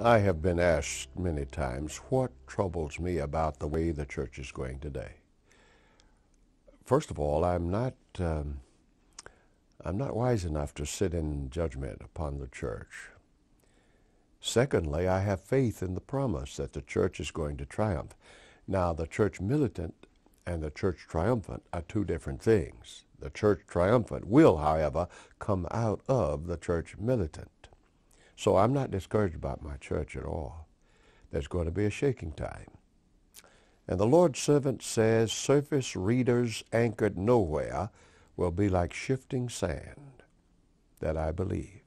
I have been asked many times what troubles me about the way the church is going today. First of all, I'm not wise enough to sit in judgment upon the church. Secondly, I have faith in the promise that the church is going to triumph. Now, the church militant and the church triumphant are two different things. The church triumphant will, however, come out of the church militant. So I'm not discouraged about my church at all. There's going to be a shaking time. And the Lord's servant says, surface readers anchored nowhere will be like shifting sand. That I believe.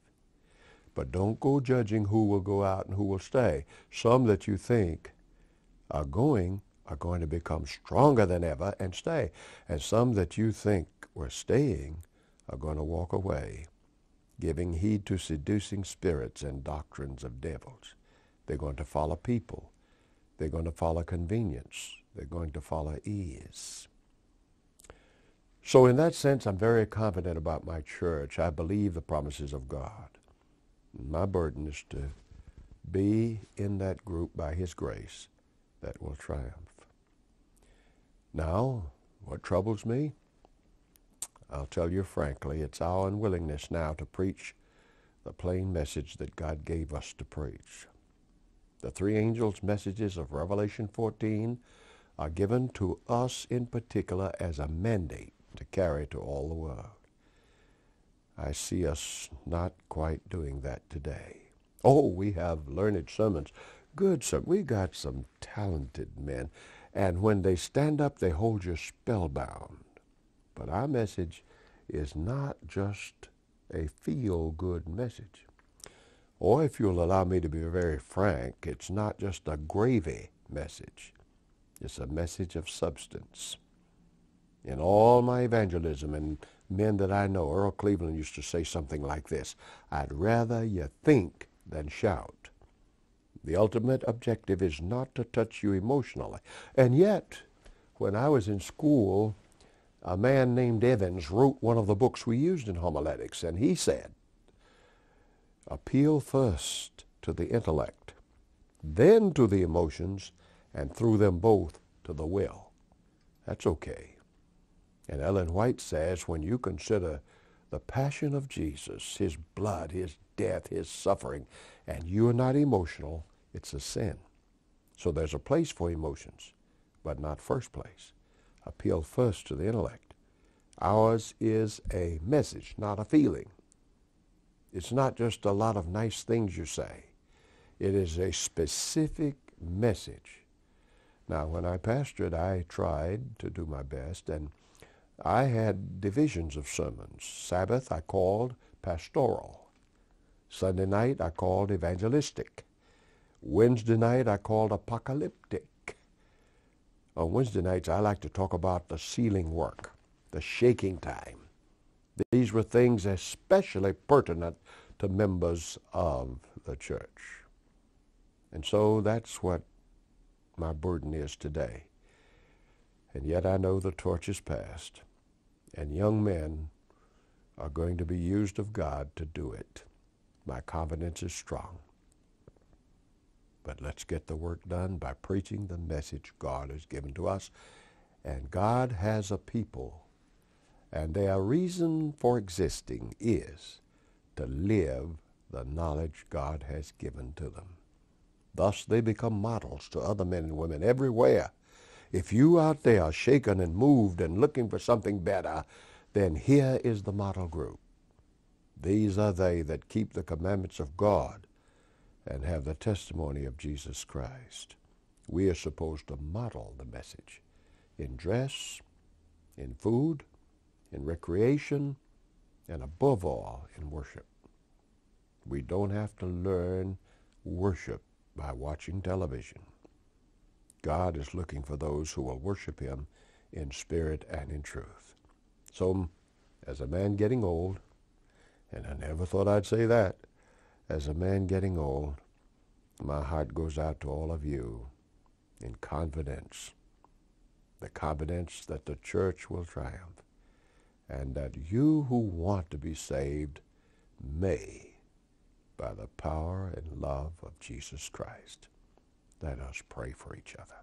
But don't go judging who will go out and who will stay. Some that you think are going to become stronger than ever and stay. And some that you think were staying are going to walk away, giving heed to seducing spirits and doctrines of devils. They're going to follow people. They're going to follow convenience. They're going to follow ease. So in that sense, I'm very confident about my church. I believe the promises of God. My burden is to be in that group by His grace that will triumph. Now, what troubles me? I'll tell you frankly, it's our unwillingness now to preach the plain message that God gave us to preach. The three angels' messages of Revelation 14 are given to us in particular as a mandate to carry to all the world. I see us not quite doing that today. Oh, we have learned sermons. Good sermons. We got some talented men. And when they stand up, they hold you spellbound. But our message is not just a feel-good message. Or if you'll allow me to be very frank, it's not just a gravy message. It's a message of substance. In all my evangelism and men that I know, Earl Cleveland used to say something like this, I'd rather you think than shout. The ultimate objective is not to touch you emotionally. And yet, when I was in school, a man named Evans wrote one of the books we used in homiletics, and he said, appeal first to the intellect, then to the emotions, and through them both to the will. That's okay. And Ellen White says, when you consider the passion of Jesus, His blood, His death, His suffering, and you are not emotional, it's a sin. So there's a place for emotions, but not first place. Appeal first to the intellect. Ours is a message, not a feeling. It's not just a lot of nice things you say. It is a specific message. Now, when I pastored, I tried to do my best, and I had divisions of sermons. Sabbath I called pastoral. Sunday night I called evangelistic. Wednesday night I called apocalyptic. On Wednesday nights I like to talk about the sealing work, the shaking time. These were things especially pertinent to members of the church. And so that's what my burden is today. And yet I know the torch is passed, and young men are going to be used of God to do it. My confidence is strong. But let's get the work done by preaching the message God has given to us. And God has a people, and their reason for existing is to live the knowledge God has given to them. Thus they become models to other men and women everywhere. If you out there are shaken and moved and looking for something better, then here is the model group. These are they that keep the commandments of God and have the testimony of Jesus Christ. We are supposed to model the message in dress, in food, in recreation, and above all, in worship. We don't have to learn worship by watching television. God is looking for those who will worship Him in spirit and in truth. So, as a man getting old, and I never thought I'd say that, as a man getting old, my heart goes out to all of you in confidence, the confidence that the church will triumph, and that you who want to be saved may, by the power and love of of Jesus Christ. Let us pray for each other.